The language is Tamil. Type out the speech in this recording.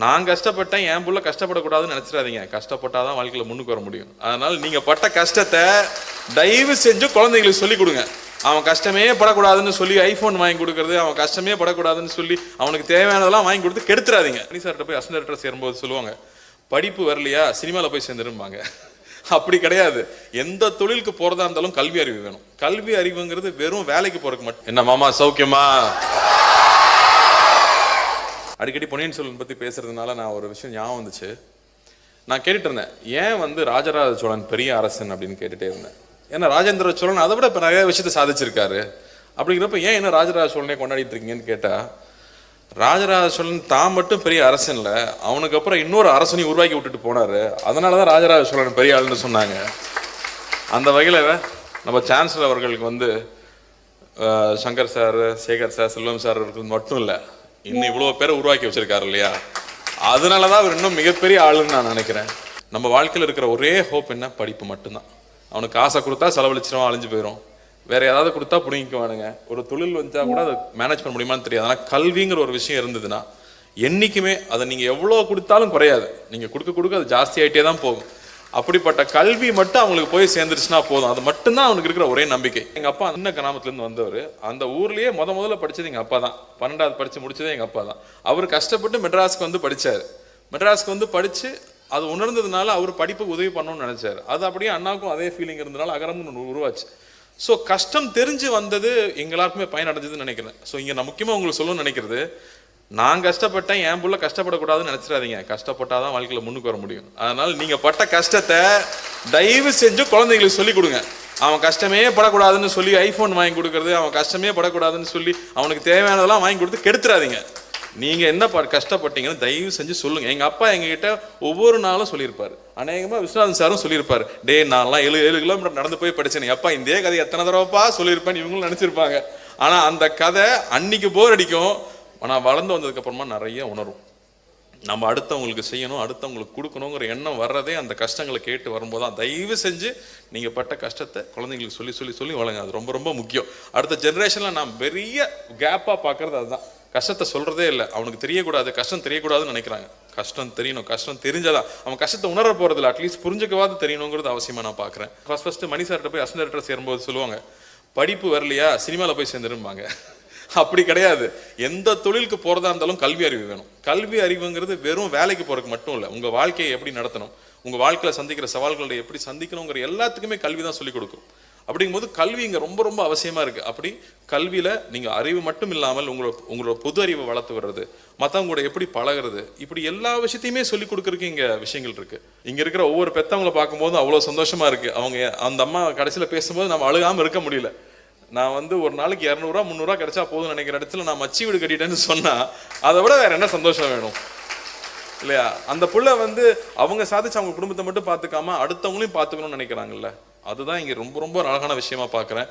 நான் கஷ்டப்பட்டேன், என் புள்ள கஷ்டப்படக்கூடாதுன்னு நினைச்சிடாதீங்க. கஷ்டப்பட்டாதான் வாழ்க்கையில முன்னுக்கு வர முடியும். அதனால நீங்க பட்ட கஷ்டத்தை தயவு செஞ்சு குழந்தைங்களுக்கு சொல்லிக் கொடுங்க. அவன் கஷ்டமே படக்கூடாதுன்னு சொல்லி ஐபோன் வாங்கி கொடுக்கறது, அவன் கஷ்டமே படக்கூடாதுன்னு சொல்லி அவனுக்கு தேவையானதெல்லாம் வாங்கி கொடுத்து கெடுத்துறாதீங்க. சார்கிட்ட போய் அசிஸ்டன்ட் டைரக்டர் சேரும்போது சொல்லுவாங்க, படிப்பு வரலையா சினிமாவில் போய் சேர்ந்துருப்பாங்க. அப்படி கிடையாது. எந்த தொழிலுக்கு போறதா இருந்தாலும் கல்வி அறிவு வேணும். கல்வி அறிவுங்கிறது வெறும் வேலைக்கு போறதுக்கு மட்டும். என்ன மாமா சௌக்கியமா? அடிக்கடி பொன்னியின் செல்வன் பற்றி பேசுறதுனால நான் ஒரு விஷயம் ஞாபகம் வந்துச்சு. நான் கேட்டுட்டு இருந்தேன், ஏன் ராஜராஜ சோழன் பெரிய அரசன் அப்படின்னு கேட்டுட்டே இருந்தேன். ஏன்னா ராஜேந்திர சோழன் அதை விட இப்போ நிறைய விஷயத்தை சாதிச்சிருக்காரு. அப்படிங்கிறப்ப ஏன் என்ன ராஜராஜ சோழனே கொண்டாடிட்டு இருக்கீங்கன்னு கேட்டால், ராஜராஜ சோழன் தான் மட்டும் பெரிய அரசன் இல்லை, அவனுக்கு அப்புறம் இன்னொரு அரசனையும் உருவாக்கி விட்டுட்டு போனார். அதனால தான் ராஜராஜ சோழன் பெரிய ஆளுன்னு சொன்னாங்க. அந்த வகையில் நம்ம சான்சலர் அவர்களுக்கு சங்கர் சார், சேகர் சார், செல்வம் சார் இருக்கிறது மட்டும் இல்லை, இன்னும் இவ்வளோ பேரை உருவாக்கி வச்சிருக்காரு இல்லையா? அதனால தான் அவர் இன்னும் மிகப்பெரிய ஆளுன்னு நான் நினைக்கிறேன். நம்ம வாழ்க்கையில் இருக்கிற ஒரே ஹோப் என்ன? படிப்பு மட்டும்தான். அவனுக்கு காசை கொடுத்தா செலவழிச்சிடும், அழிஞ்சு போயிடும். வேற ஏதாவது கொடுத்தா பிடிங்கிக்குவானுங்க. ஒரு தொழில் வச்சா கூட அதை மேனேஜ் பண்ண முடியுமான்னு தெரியாது. ஆனால் கல்விங்கிற ஒரு விஷயம் இருந்ததுன்னா என்றைக்குமே அதை நீங்கள் எவ்வளோ கொடுத்தாலும் குறையாது. நீங்கள் கொடுக்க அது ஜாஸ்தி ஆகிட்டே தான் போகும். அப்படிப்பட்ட கல்வி மட்டும் அவங்களுக்கு போய் சேர்ந்துருச்சுன்னா போதும். அது மட்டும்தான் அவனுக்கு இருக்கிற ஒரே நம்பிக்கை. எங்கள் அப்பா சின்ன கிராமத்துலேருந்து வந்தவர். அந்த ஊர்லேயே முதல்ல படித்தது எங்கள் அப்பா தான். 12வது படித்து முடிச்சதே எங்கள் அப்பா தான். அவர் கஷ்டப்பட்டு மெட்ராஸுக்கு படித்தார். மெட்ராஸுக்கு படித்து அது உணர்ந்ததுனால அவர் படிப்புக்கு உதவி பண்ணணும்னு நினச்சார். அது அப்படியே அண்ணாவுக்கும் அதே ஃபீலிங் இருந்ததுனால அகரம்னு ஒன்று உருவாச்சு. ஸோ கஷ்டம் தெரிஞ்சு வந்தது எங்களாருக்குமே பயனடைஞ்சதுன்னு நினைக்கிறேன். ஸோ இங்கே நான் முக்கியமாக உங்களுக்கு சொல்லணும்னு நினைக்கிறது, நான் கஷ்டப்பட்டேன், என் புள்ள கஷ்டப்படக்கூடாதுன்னு நினைச்சிடாதீங்க. கஷ்டப்பட்டாதான் வாழ்க்கையில முன்னுக்கு வர முடியும். அதனால நீங்க பட்ட கஷ்டத்தை தயவு செஞ்சு குழந்தைங்களுக்கு சொல்லிக் கொடுங்க. அவன் கஷ்டமே படக்கூடாதுன்னு சொல்லி ஐபோன் வாங்கி கொடுக்கறது, அவன் கஷ்டமே படக்கூடாதுன்னு சொல்லி அவனுக்கு தேவையானதெல்லாம் வாங்கி கொடுத்து கெடுத்துறாதீங்க. நீங்க என்ன கஷ்டப்பட்டீங்கன்னு தயவு செஞ்சு சொல்லுங்க. எங்க அப்பா எங்ககிட்ட ஒவ்வொரு நாளும் சொல்லியிருப்பாரு. அநேகமா விஸ்வநாதன் சாரும் சொல்லியிருப்பாரு, டே நான்லாம் 7 கிலோமீட்டர் நடந்து போய் படிச்சேன். அப்பா இந்த கதை எத்தனை தடவைப்பா சொல்லியிருப்பேன்னு இவங்களும் நினைச்சிருப்பாங்க. ஆனா அந்த கதை அன்னைக்கு போர் அடிக்கும். ஆனால் வளர்ந்து வந்ததுக்கு அப்புறமா நிறைய உணரும். நம்ம அடுத்தவங்களுக்கு செய்யணும், அடுத்தவங்களுக்கு கொடுக்கணுங்கிற எண்ணம் வர்றதே அந்த கஷ்டங்களை கேட்டு வரும்போது தான். தயவு செஞ்சு நீங்கள் பட்ட கஷ்டத்தை குழந்தைங்களுக்கு சொல்லி வளங்க. அது ரொம்ப ரொம்ப முக்கியம். அடுத்த ஜென்ரேஷனில் நான் பெரிய கேப்பாக பார்க்குறது அதுதான். கஷ்டத்தை சொல்கிறதே இல்லை. அவனுக்கு தெரியக்கூடாது, கஷ்டம் தெரியக்கூடாதுன்னு நினைக்கிறாங்க. கஷ்டம் தெரியணும். கஷ்டம் தெரிஞ்சாதான் அவன் கஷ்டத்தை உணர போகிறதில்ல. அட்லீஸ்ட் புரிஞ்சுக்கவாது தெரியணுங்கிறது அவசியமாக நான் பார்க்குறேன். ஃபர்ஸ்ட் மணி சார்கிட்ட போய் அசிஸ்டன்ட் டைரக்டர் சேரும்போது சொல்லுவாங்க, படிப்பு வரலையா சினிமாவில் போய் சேர்ந்துருப்பாங்க. அப்படி கிடையாது. எந்த தொழிலுக்கு போறதா இருந்தாலும் கல்வி அறிவு வேணும். கல்வி அறிவுங்கிறது வெறும் வேலைக்கு போறதுக்கு மட்டும் இல்லை, உங்க வாழ்க்கையை எப்படி நடத்தணும், உங்க வாழ்க்கையில சந்திக்கிற சவால்களை எப்படி சந்திக்கணுங்கிற எல்லாத்துக்குமே கல்வி தான் சொல்லிக் கொடுக்கும். அப்படிங்கும்போது கல்வி இங்க ரொம்ப ரொம்ப அவசியமா இருக்கு. அப்படி கல்வியில நீங்க அறிவு மட்டும் இல்லாமல் உங்களோட பொது அறிவை வளர்த்து வர்றது, மற்றவங்க கூட எப்படி பழகிறது, இப்படி எல்லா விஷயத்தையுமே சொல்லிக் கொடுக்கறதுக்கு இங்க விஷயங்கள் இருக்கு. இங்க இருக்கிற ஒவ்வொரு பெத்தவங்களை பார்க்கும்போது அவ்வளவு சந்தோஷமா இருக்கு. அவங்க அந்த அம்மா கடைசியில பேசும்போது நம்ம அழுகாம இருக்க முடியல. நான் ஒரு நாளைக்கு 200 300 கிடைச்சா போதும் நினைக்கிற இடத்துல நான் மச்சி வீடு கட்டிட்டேன்னு சொன்னா அதை விட வேற என்ன சந்தோஷம் வேணும் இல்லையா? அந்த புள்ள அவங்க சாதிச்சு அவங்க குடும்பத்தை மட்டும் பார்த்துக்காம அடுத்தவங்களையும் பார்த்துக்கணும்னு நினைக்கிறாங்கல்ல, அதுதான் இங்க ரொம்ப ரொம்ப அழகான விஷயமா பார்க்குறேன்.